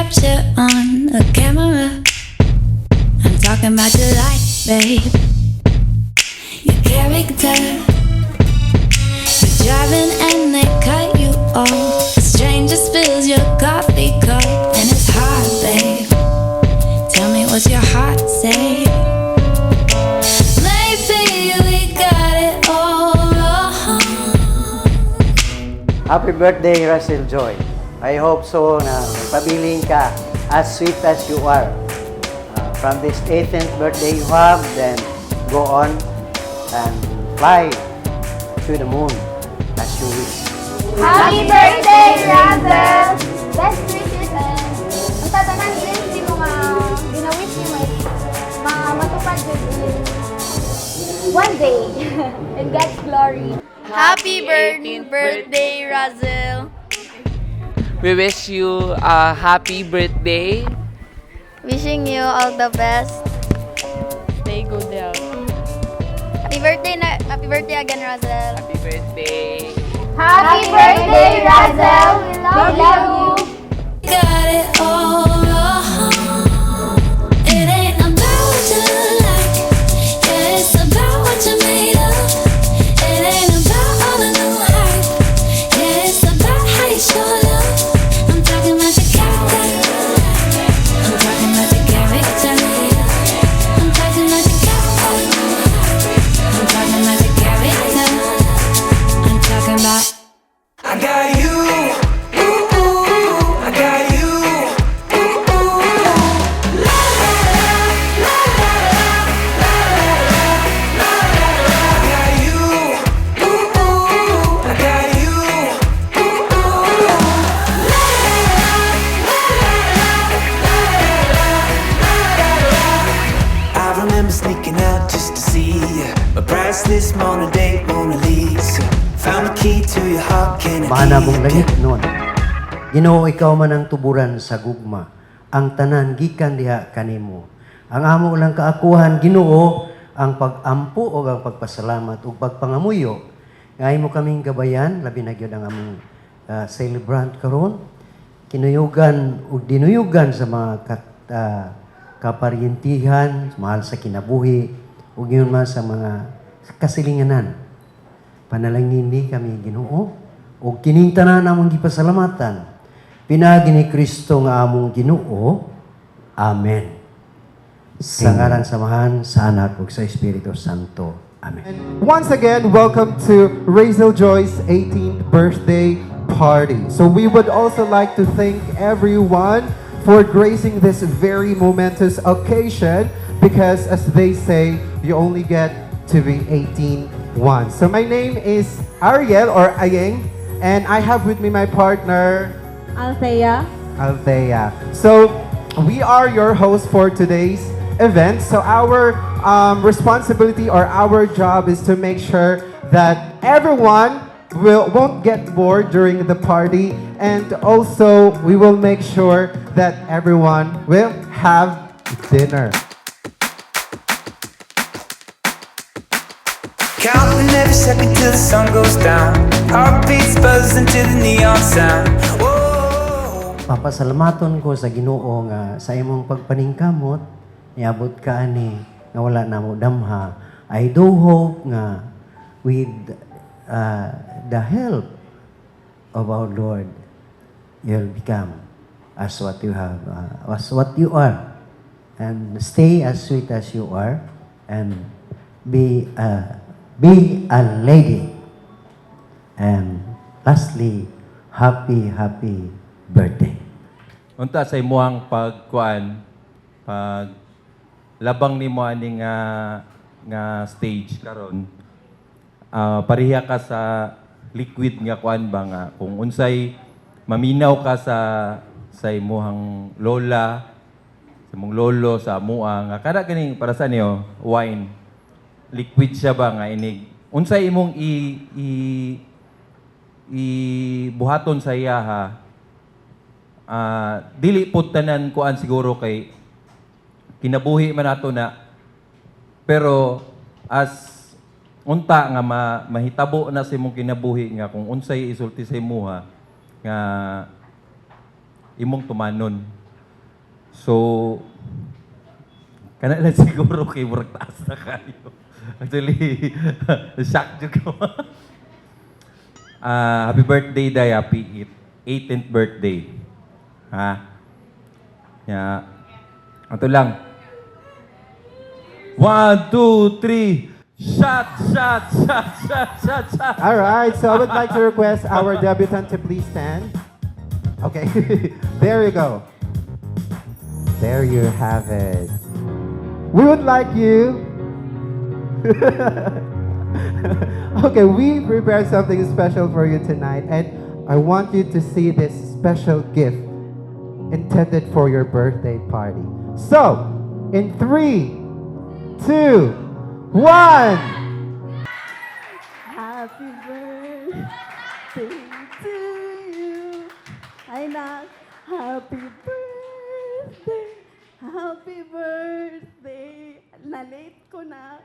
capture on a camera. I'm talking about your life, babe. Your character. You're driving and they cut you off. A stranger spills your coffee cup and it's hard, babe. Tell me what's your heart say? Maybe we got it all wrong. Happy birthday, Russell Joy. I hope so na pabiling ka as sweet as you are. From this 18th birthday you have, then go on and fly to the moon as you wish. Happy birthday, Russell! Best wishes and ang tatanan din hindi mo gina-wish mo matupad yun one day in God's glory. Happy birthday, Russell! We wish you a happy birthday. Wishing you all the best. Stay good health. Happy birthday again, Russell. Happy birthday. Happy birthday, Russell! We love you! Got it all wrong. It ain't about what you look like. Yeah, it's about what you're made of. It ain't about all the new hype. Yeah, it's about how you show love. I'm talking about your character. I'm talking about your character. I'm talking about your character. I'm talking about your character. I'm talking about. I got you, ooh, ooh, I got you, ooh, ooh. La la la, la la la, la la la, la. I got you, ooh, ooh, I got you, ooh, ooh. La la la, la la la. I remember sneaking out just to see you. My priceless Mona date, Mona Lisa. Found the key to your heart, can I Maanabong keep langit it? noon. Ginoo, ikaw man ang tuburan sa gugma. Ang tanan gikan diha kanimo. Ang amo lang kaakuhan, Ginoo, ang pag-ampo o ang pagpasalamat o pagpangamuyo. Ngay mo kaming gabayan, labi na gyud ang among celebrant karon. Kinuyugan o dinuyugan sa mga kaparyentihan, mahal sa kinabuhi, o yun man sa mga kasilinganan. Panalangin ni kami, Ginoo, o kining tanan among gipasalamatan. Pinagi ni Kristo nga among Ginoo. Amen. Sa ngalan samahan sa Anak ug sa Espiritu Santo. Amen. Once again, welcome to Razel Joy's 18th birthday party. So we would also like to thank everyone for gracing this very momentous occasion because as they say, you only get to be 18 once. So my name is Ariel or Ayeng and I have with me my partner Althea. Althea. So we are your hosts for today's event. So our responsibility or our job is to make sure that everyone won't get bored during the party, and also we will make sure that everyone will have dinner. Counting every second till the sun goes down. Heartbeats buzzing to the neon sound. Whoa. Papasalamaton ko sa Ginoo nga sa imong pagpaningkamot, niabot ka ani nga wala na mo damha. I do hope nga with the help of our Lord, you'll become as what you have, as what you are, and stay as sweet as you are, and be a lady. And lastly, happy birthday. Unta sa imuhang pag labang nimo ani nga stage karon. Pareha ka sa liquid nga kuan ba nga kung unsay maminaw ka sa imuhang lola, sa imong lolo, sa amuang nga kada kaning para sa niyo wine. Liquid siya ba nga inig unsay imong buhaton sa iya ha. Dili pud tanan kuan siguro kay kinabuhi man nato na pero as unta nga mahitabo na sa imong kinabuhi nga kung unsay isulti sa imuha nga imong tumanon So, kana lang siguro kay murag taas na kayo. Actually, shock jud ko. Happy birthday, Day. Happy 18th birthday. Ha? Yeah. Ito lang. 1, 2, 3. Shot, shot, shot, shot, shot, shot. All right, so I would like to request our debutant to please stand. Okay, there you go. There you have it. We would like you. Okay, we prepared something special for you tonight, and I want you to see this special gift intended for your birthday party. So, in 3, 2, 1. Happy birthday to you. Ay nak, happy birthday. Happy birthday. Na-late ko na.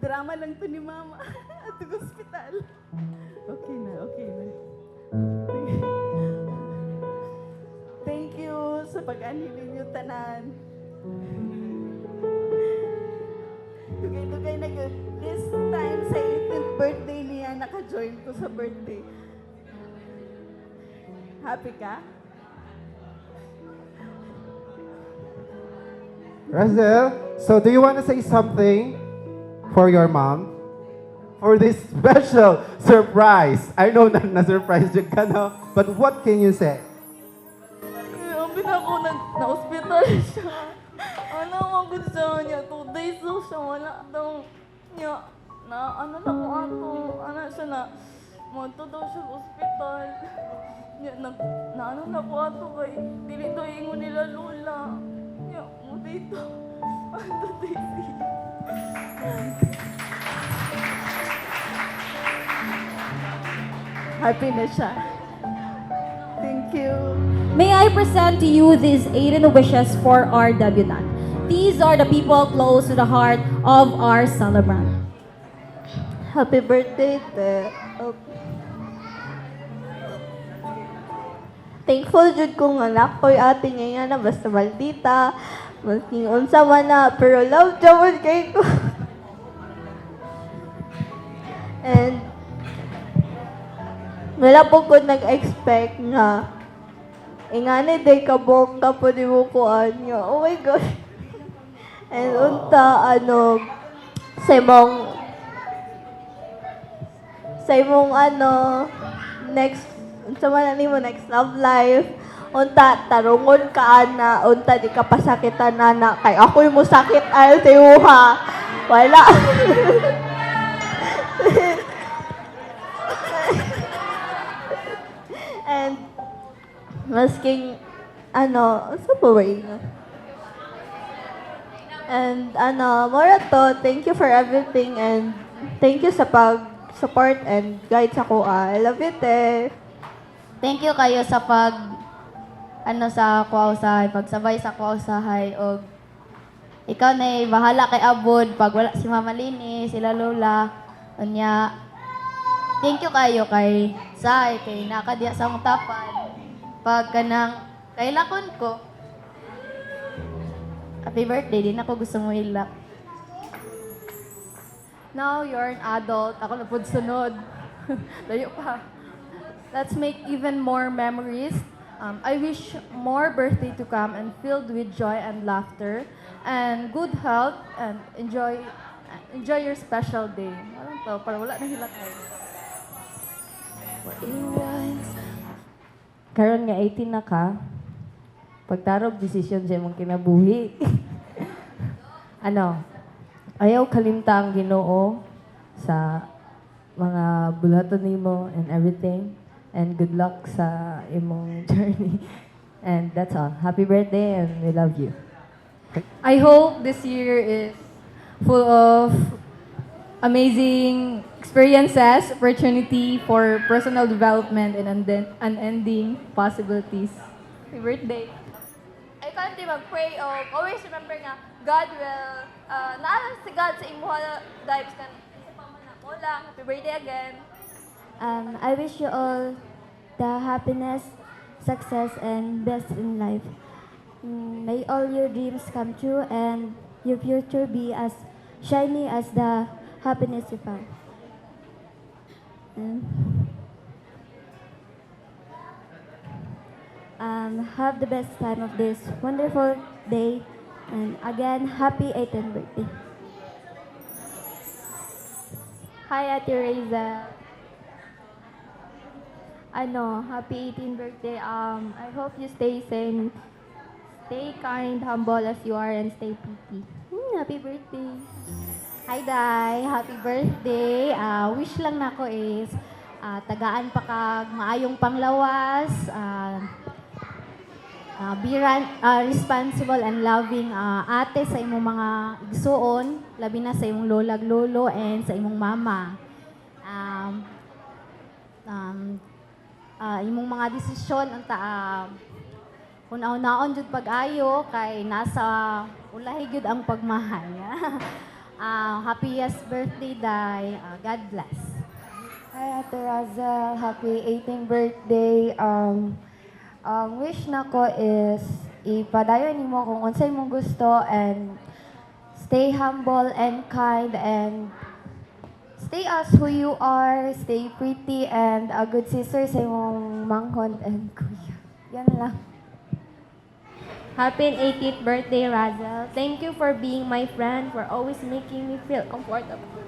Drama lang to ni Mama at hospital. Okay na, okay na. Thank you sa pag-anilin niyo tanan. Tugay-tugay na yun. This time sa 18th birthday niya, naka-join ko sa birthday. Happy ka? Razel, so do you want to say something for your mom? For this special surprise. I know na-surprise you ka na, but what can you say? Sabi na ako, na-hospital siya. Ano ang gusto niya? 2 days daw siya. Wala daw niya. Ano na ko ato. Ano siya na. Monto daw siya sa hospital. Ano na ko ato kay. Dili daw ingon nila lola. Niya, mo dito. Ano dito? Happy na siya. Thank you. May I present to you these 18 wishes for our debutant. These are the people close to the heart of our celebrant. Happy birthday, te. Thankful jud kong anak ko'y ate niya na basta maldita. Masking unsa man na, pero love jud kay ko. And wala po ko nag-expect na ingani day kabong ka po di mo kuan niya. Oh my God. And unta, sa imong next, unsa man ani mo, next love life, unta, tarungon ka ana, unta, di ka pasakitan na kay ako'y mo sakit ay tiuha. Wala. And, masking, sa po ba yun? And, mora to, thank you for everything and thank you sa pag-support and guide sa kuha. I love you, te. Thank you kayo sa sa kuwausahay, pagsabay sa kuwausahay, o ikaw na bahala kay Abod, pag wala si Mama Lini, sila Lola, unya, thank you kayo kay Sai, kay nakadiya sa mong tapan, pag kanang kailakon ko, happy birthday, din ako gusto mo ilak. Now you're an adult, ako na po sunod. Layo pa. Let's make even more memories. I wish more birthday to come and filled with joy and laughter and good health and enjoy your special day. Ano to? Para wala na hilak ay. Karon nga 18 na ka, pagtarog decision sa imong kinabuhi. Ayaw kalimta ang Ginoo sa mga bulaton nimo and everything. And good luck sa imong journey. And that's all. Happy birthday and we love you. I hope this year is full of amazing experiences, opportunity for personal development and unending possibilities. Happy birthday. I can't mag-pray o always remember nga God will, naalang si God sa imuha lives ka. Isa pa man ako lang. Happy birthday again. I wish you all the happiness success, and best in life. May all your dreams come true and your future be as shiny as the happiness you found. Have the best time of this wonderful day. And again, happy 18th birthday. Hi, Ate Reza. Happy 18th birthday. I hope you stay sane, stay kind, humble as you are, and stay pretty. Happy birthday. Hi, Day. Happy birthday. Wish lang nako is tagaan pa kag maayong panglawas, responsible and loving ate sa imong mga igsuon, labi na sa imong lolag lolo and sa imong mama. Imong mga desisyon unta una-unaon jud pag-ayo kay nasa ulahi gyud ang pagmahal. Happiest birthday, Day. God bless. Hi, Ate Raza. Happy 18th birthday. Wish nako is ipadayon nimo kung unsay mong gusto and stay humble and kind and stay as who you are, stay pretty and a good sister sa imong manghod and kuya. Yan lang. Happy 18th birthday, Razel. Thank you for being my friend, for always making me feel comfortable,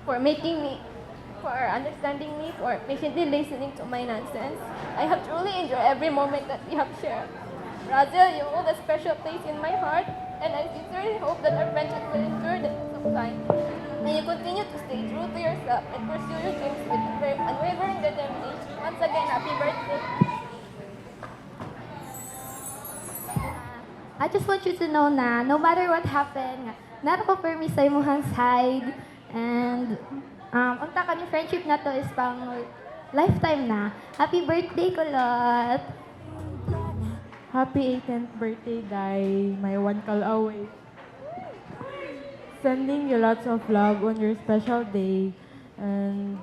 for understanding me, for patiently listening to my nonsense. I have truly enjoyed every moment that we have shared. Razel, you hold a special place in my heart, and I sincerely hope that our friendship will endure the test of time. May you continue to stay true to yourself and pursue your dreams with unwavering determination. Once again, happy birthday. I just want you to know na no matter what happened, narako permi sa imong side and unta kami friendship na to is pang lifetime na. Happy birthday, Kulot! Happy 18th birthday, Day, my one call away. Sending you lots of love on your special day and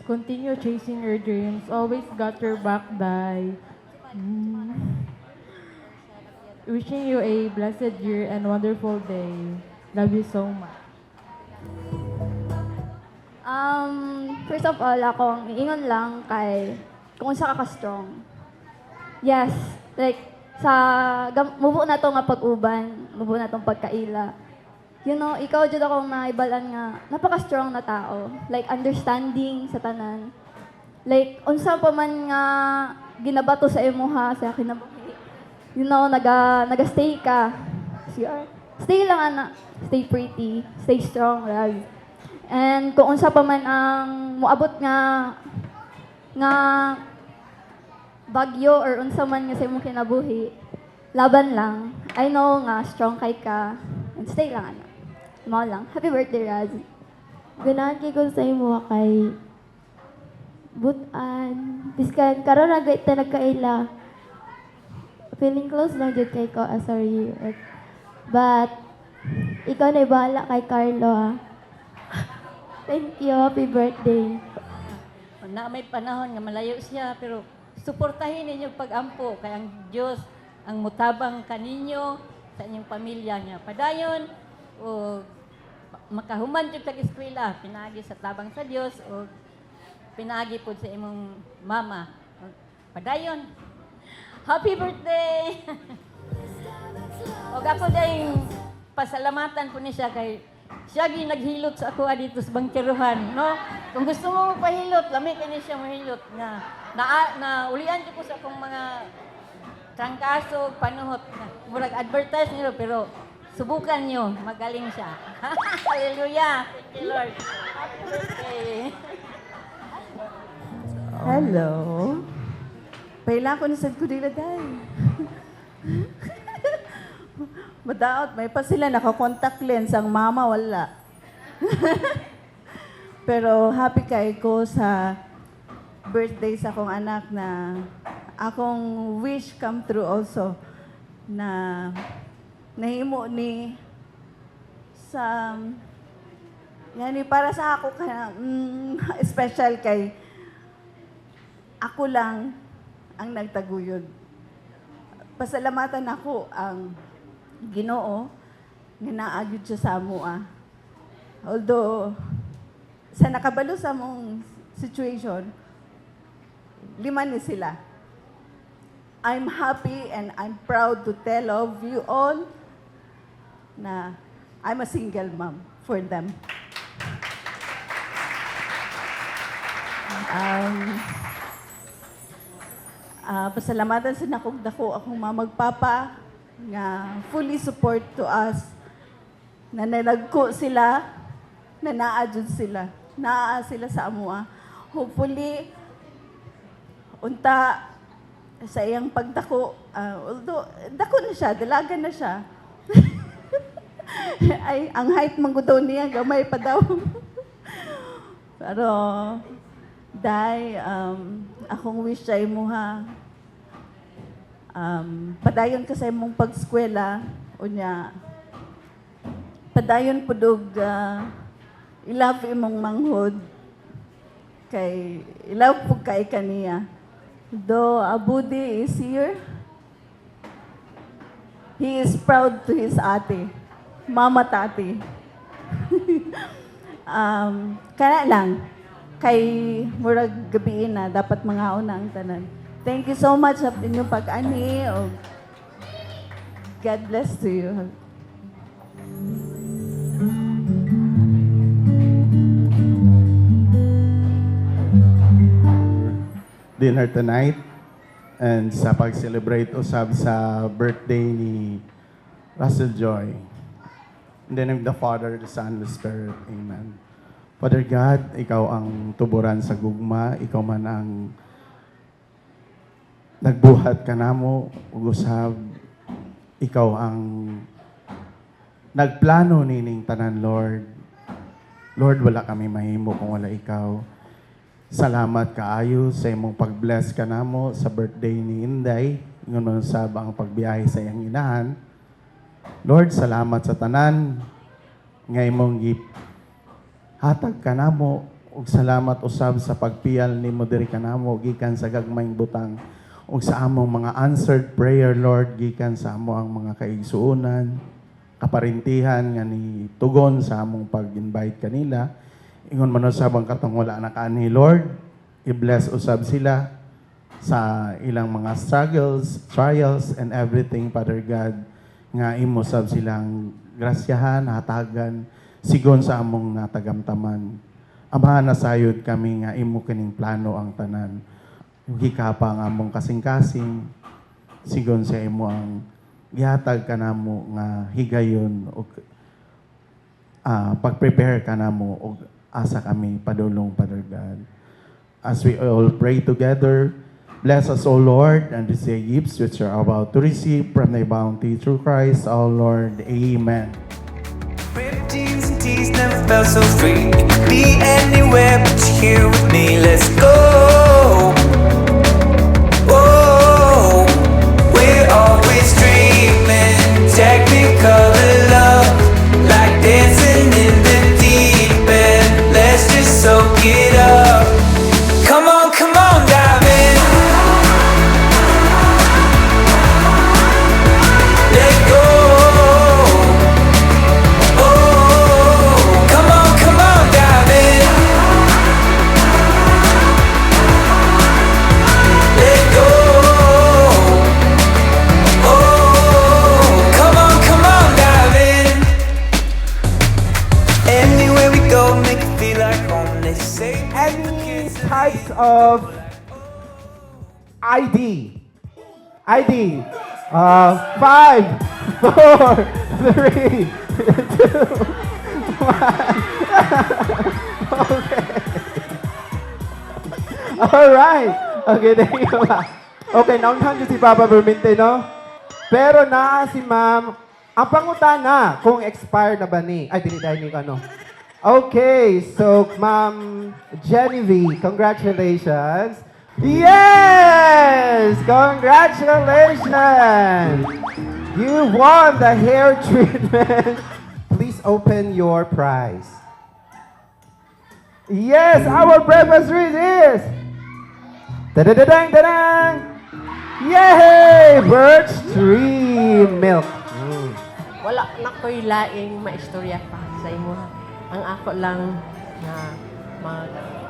continue chasing your dreams. Always got your back, Day. Wishing you a blessed year and wonderful day. Love you so much. First of all, akong iingon lang kay kung unsa ka strong. Yes, like mubo na to nga pag-uban, mubo na tong pagkaila. You know, ikaw jud akong naibalan nga napaka-strong na tao. Like understanding sa tanan. Like unsa pa man nga ginabato sa imuha sa kinabuhi. You know, naga-stay ka. Stay lang, ana. Stay pretty. Stay strong, Raz. And kung unsa pa man ang muabot nga bagyo or unsa man nga sa imong kinabuhi, laban lang. I know nga strong kay ka. And stay lang, ana. Mao lang. Happy birthday, Raz. Ganahan kay ko sa imo kay butan. Biskan karon na ta nagkaila. Feeling close lang dyan kay ko, sorry. But, ikaw na ibahala kay Carlo, Thank you, happy birthday. Na may panahon nga malayo siya, pero suportahin ninyo pag-ampo, kay ang Diyos ang mutabang kaninyo sa inyong pamilya niya. Padayon, o makahuman dyan sa eskwela, pinagi sa tabang sa Diyos, o pinagi po sa imong mama. Padayon, happy birthday! O ako dahil pasalamatan po ni siya kay siya naghilot sa ako dito sa bangkiruhan, no? Kung gusto mo pahilot, lami kini siya mahilot na ulian ko sa akong mga trangkaso, panuhot na. Murag advertise niyo pero subukan niyo, magaling siya. Hallelujah! Thank you, Lord. Happy birthday! Hello. Paila ko na sa kudila day. Madaot, may pa sila naka-contact lens. Ang mama, wala. Pero happy kay ko sa birthday sa akong anak na akong wish come true also na nahimo ni sa yani para sa ako ka special kay ako lang ang nagtaguyod. Pasalamatan ako ang Ginoo nga naagid siya sa amoa. Although sa nakabalo sa mong situation, 5 ni sila. I'm happy and I'm proud to tell of you all na I'm a single mom for them. Pasalamatan sa nakog-dako akong mamagpapa nga fully support to us, na nalagko sila, na naadjud sila, naa sila sa amoa. Hopefully, unta sa iyang pagdako, although dako na siya, dalaga na siya. Ay, ang height man gud daw niya, gamay pa daw. Pero, Day, akong wish sa imo ha, padayon ka sa imong pag-eskwela, unya, padayon pudog, ilove imong manghod, kay ilove po kay kaniya. Though Abudi is here, he is proud to his ate, Mama Tati. Kana lang, kay murag gabi na, dapat mga una ang tanan. Thank you so much sa inyong pag-ani. God bless to you. Dinner tonight and sa pag-celebrate usab sa birthday ni Russell Joy. In the name of the Father, the Son, and the Spirit. Amen. Father God, ikaw ang tuburan sa gugma, ikaw man ang nagbuhat ka namo, ug usab ikaw ang nagplano nining tanan, Lord. Lord, wala kami mahimo kung wala ikaw. Salamat kaayo sa imong pag-bless ka namo sa birthday ni Inday. Ingon man usab ang pagbiyahe sa iyang inahan. Lord, salamat sa tanan nga imong hatag ka namo, ug salamat usab sa pagpiyal nimo diri kanamo gikan sa gagmayng butang ug sa among mga answered prayer, Lord, gikan sa amo ang mga kaigsuonan, kaparintihan nga ni tugon sa among pag-invite kanila. Ingon man usab ang katong wala na kaani, Lord, i-bless usab sila sa ilang mga struggles, trials, and everything, Father God, nga imo sab silang grasyahan, hatagan, sigon sa among natagamtaman. Amahan na sayod kami nga imo kining plano ang tanan. Hikapa ang among kasing-kasing, sigon sa imo ang gihatag ka namo nga higayon o pag-prepare ka namo o asa kami padulong, Father God. As we all pray together, bless us, O Lord, and receive gifts which are about to receive from thy bounty through Christ our Lord. Amen. Ripped jeans and tees never felt so free. You could be anywhere, but you're here with me. Let's go. Whoa, we're always dreaming. Technicolor love, like dancing in the deep end. Let's just soak it up. Come on, dive in. Let go. Any types of ID. 5, 4, 3, 2, 1. Okay. Alright. Okay, there you go. Okay, naunhan si Papa Berminte, no? Pero na si Ma'am, ang pangutana kung expired na ba ni? Ay, dahil ni ano. Okay, so Ma'am Genevieve, congratulations. Yes! Congratulations! You won the hair treatment. Please open your prize. Yes, our breakfast treat is Tadadadang, dadang! Yay! Birch Tree Milk. Wala na ko'y laing maistorya pa sa imo. Ang ako lang na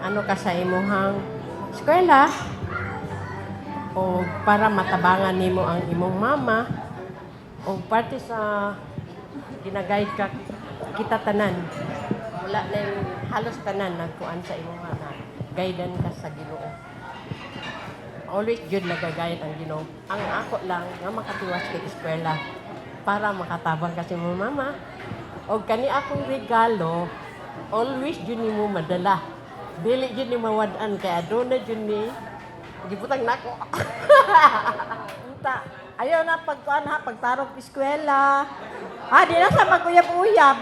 ano ka sa imuhang eskwela o para matabangan nimo ang imong mama o parte sa ginagayad ka kita tanan. Wala na yung halos tanan nagkuan sa imong mama. Gaydan ka sa Ginoo. Always good nagagayad ang Ginoo. Ang ako lang nga makatiwas kay eskwela para makatabang kasi mo mama. O kani akong regalo, always yun ni mo madala. Dili yun ni mawadaan kaya doon na yun ni giputang nako. Ayaw na pagkuan ha, pagtarong eskwela. Di na sa maguyab-uyab.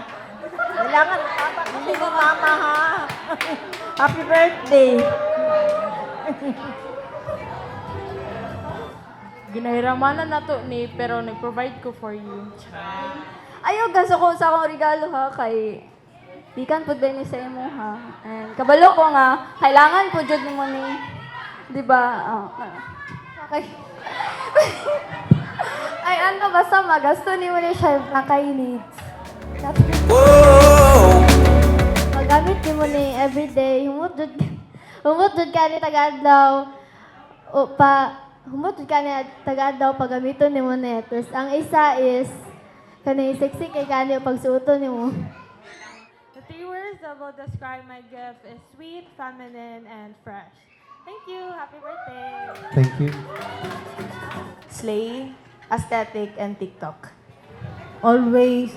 Kailangan tapat kasi mo mama ha. Happy birthday. Ginahiramanan na to ni, pero nag-provide ko for you. Ayaw gaso ko sa akong regalo ha, kay Ikan po din sa imo ha. And kabalo ko nga, kailangan po jud mo ni, di ba? Okay. Ay ano, basta magasto ni mo ni siya nakay needs. Magamit ni mo ni everyday, humot jud ka ni tagadlaw. O pa, humot jud ka ni tagadlaw pagamiton ni mo ni. Tapos ang isa is, kanay sexy kay kani pagsuoton ni mo. The 3 words that will describe my gift is sweet, feminine, and fresh. Thank you. Happy birthday. Thank you. Slay, aesthetic, and TikTok. Always,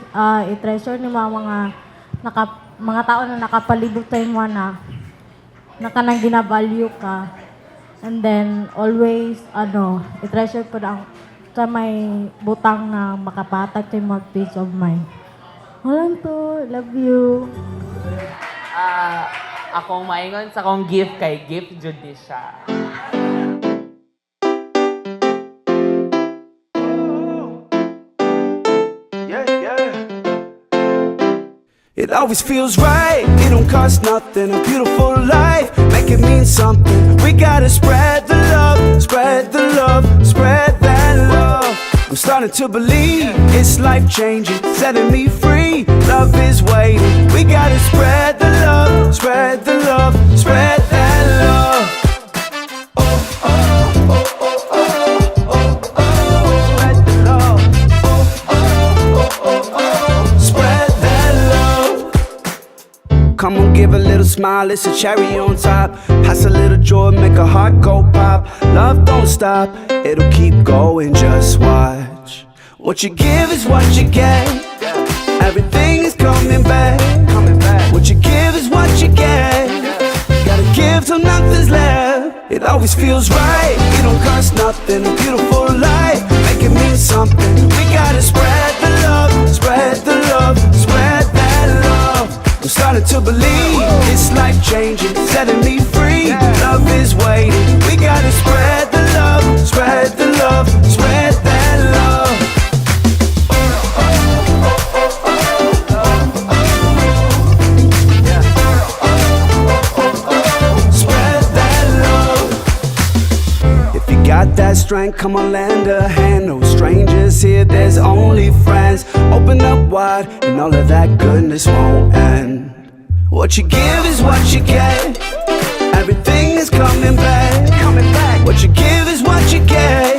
i-treasure ni mga mga tao na nakapalibot tayo mo na kanang ginavalue ka. And then, always, i-treasure po ang sa may butang na makapatag tayo mga peace of mind. Walang to. Love you. Akong maingon sa akong gift kay gift jud ni siya. It always feels right, it don't cost nothing. A beautiful life, make it mean something. We gotta spread the love, spread the love, spread that love. I'm starting to believe it's life-changing, setting me free. Love is waiting. We gotta spread the love, spread the love, spread that love. Oh, oh, oh, oh, oh, oh, oh. Spread the love. Oh, oh, oh, oh, oh. Spread that love. Come on, give a little smile, it's a cherry on top. Pass a little joy, make a heart go pop. Love don't stop, it'll keep going, just watch. What you give is what you get. Everything is coming back. What you give is what you get. Gotta give till nothing's left. It always feels right, it don't cost nothing. A beautiful life, make it mean something. We gotta spread the love, spread the love, spread that love. I'm starting to believe it's life-changing, setting me free. Love is waiting. We gotta spread the love, spread the love, spread that love. Spread that love. If you got that strength, come on, lend a hand. No strangers here, there's only friends. Open up wide, and all of that goodness won't end. What you give is what you get. Everything is coming back. What you give is what you get.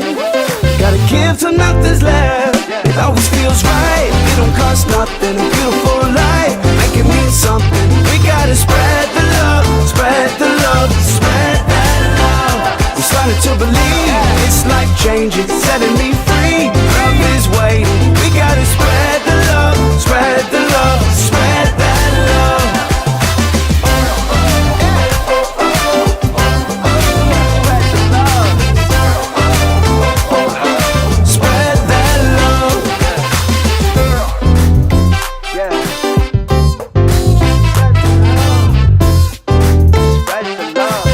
Gotta give till nothing's left. It always feels right, it don't cost nothing. A beautiful life, make it mean something. We gotta spread the love, spread the love, spread that love. I'm starting to believe it's life-changing, setting me free. Love is waiting. We gotta spread the love, spread the love, spread that love. Spread that love. Yeah. Spread the love.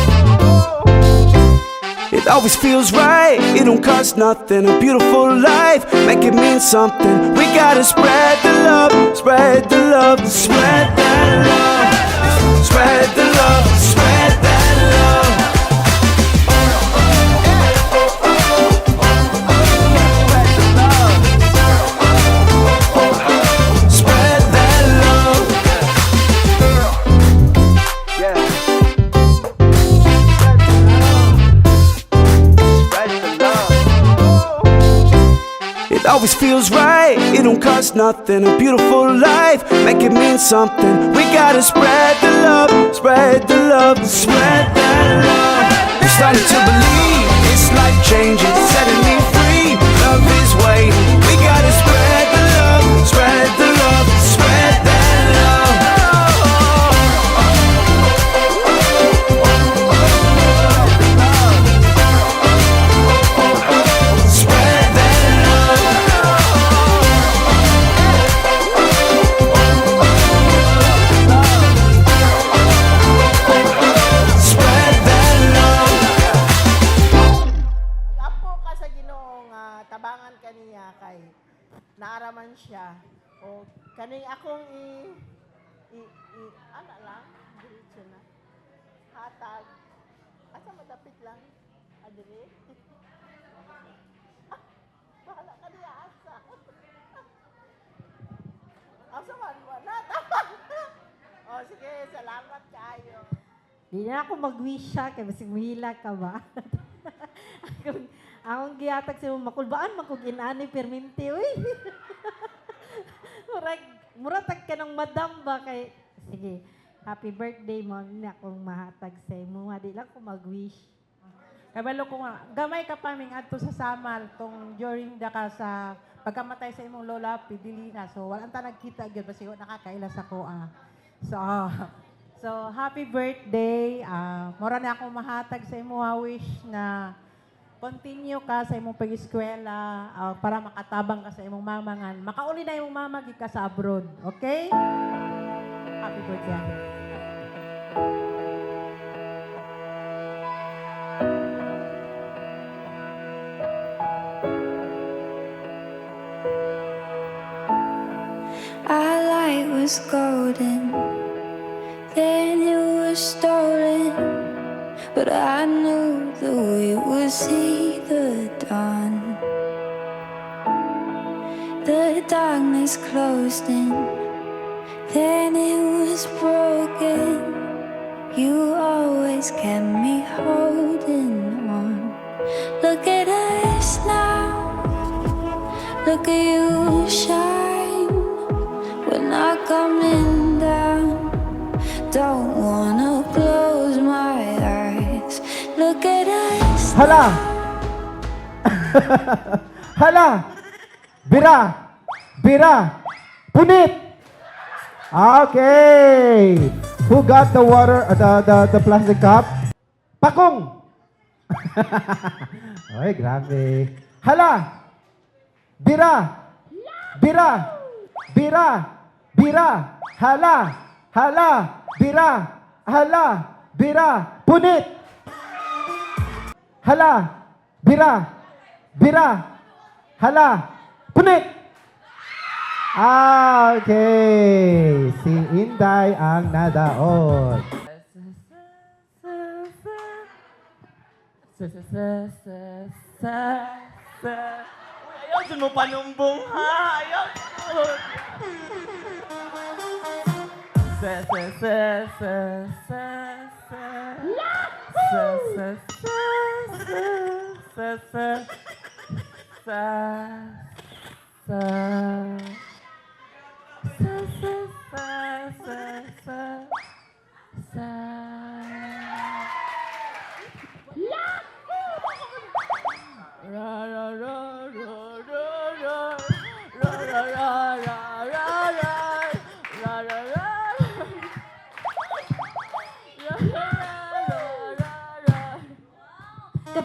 It always feels right, it don't cost nothing. A beautiful life, make it mean something. We gotta spread the love, spread the love, spread that love. Spread the love, spread that love. always feels right. It don't cost nothing. A beautiful life, make it mean something. We gotta spread the love, spread the love, spread that love. I'm starting to believe it's life changing, setting me free. Love is waiting. We gotta spread the love, spread the love, spread that love. Spread that love. Spread that love. Apo ka sa Ginoo nga tabangan kaniya kay naaraman siya. O kani akong ana lang, diretso na. Hatag. Asa madapit lang. Adire. Bahala ka niya asa. Asa man wala. Oh sige, salamat kayo. Di na ako mag-wish siya, kaya basig mahila ka ba? Akong gihatag sa makulbaan, makuginani, perminti, uy. Muratag ka ng madam ba kay... Sige, happy birthday mo, hindi akong mahatag sa imo. Di lang ako mag-wish. Kabalo ko nga, gamay ka pa ming adto sa Samal tong during da ka sa pagkamatay sa imong lola Pidilina. So wala ta nagkita gyud basi nakakaila sa ko So happy birthday. Mura na akong mahatag sa imo wish na continue ka sa imong pag-eskwela para makatabang ka sa imong mamangan. Makauli na imong mama gid ka sa abroad, okay? Happy birthday. Our light was golden, then it was stolen. But I knew though it would see the dawn. The darkness closed in, then it was broken. You always kept me holding on. Look at us now, look at you shine. We're not coming down. Don't wanna close my eyes. Look at us. Hala! Hala! Bira! Bira! Punit! Okay! Who got the water, the plastic cup? Pakong! Ay, grabe. Hala! Bira! Bira! Bira! Bira! Hala! Hala! Bira! Hala! Bira! Punit! Hala! Bira! Bira! Hala! Punit! Okay. Si Inday ang nadaon. Ayaw dyan mo panumbong, ha? Ayaw.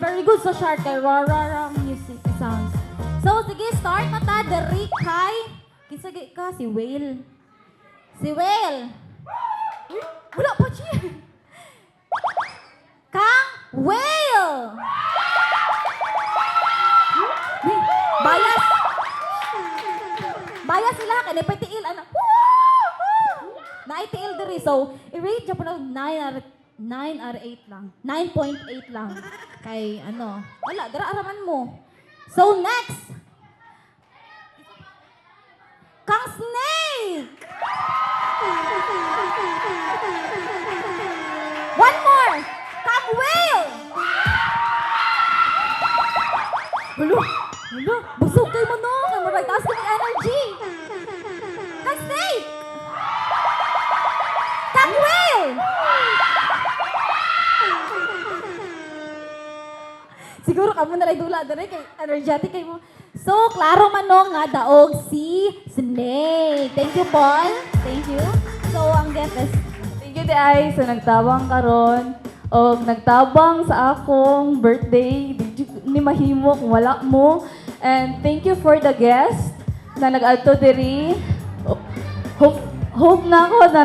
Very good sa shark kay rara music sounds. So sige, start na ta diri kay kisagi ka si Whale. Si Whale. Wala pa siya. Kang Whale. Bayas. Bayas sila kay napitiil ana. Na-itiil diri so i-rate jud na 9 or 8 lang. 9.8 lang. Kay ano, wala, dara-araman mo. So next, Kang Snake! One more! Kang Whale! Hulo, busog kayo mo no. Kamara siguro kamo na lang dula dere kay energetic kay mo. So, klaro man no nga daog si Snake. Thank you, Paul. Thank you. So, ang guest is Thank you, Day, sa nagtabang karon o nagtabang sa akong birthday. Di ni mahimo kung wala mo. And thank you for the guest na nag-adto diri. Hope na ako na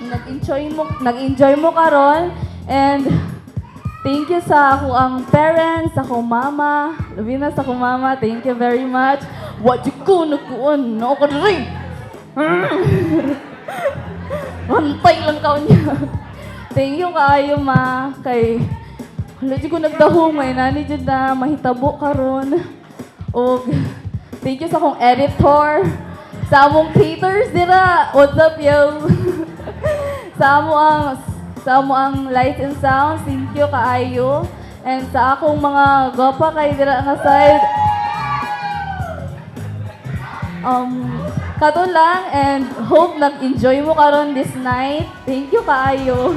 nag-enjoy mo karon. And thank you sa ako ang parents, sa akong mama. Labi na sa akong mama. Thank you very much. What you ko nagkuhan? No ko diri. Mantay lang ka niya. Thank you kaayo ma kay wala jud ko nagdahong may nani jud na mahitabo karon. Og thank you sa akong editor, sa among caterers dira. What's up yo? sa amo ang lights and sound, thank you kaayo. And sa akong mga gopa kay dira nga side. Kato lang and hope nag-enjoy mo karon this night. Thank you kaayo.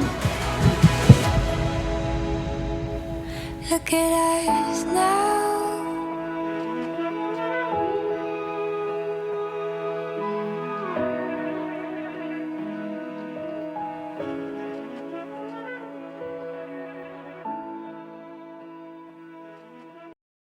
Look at us now.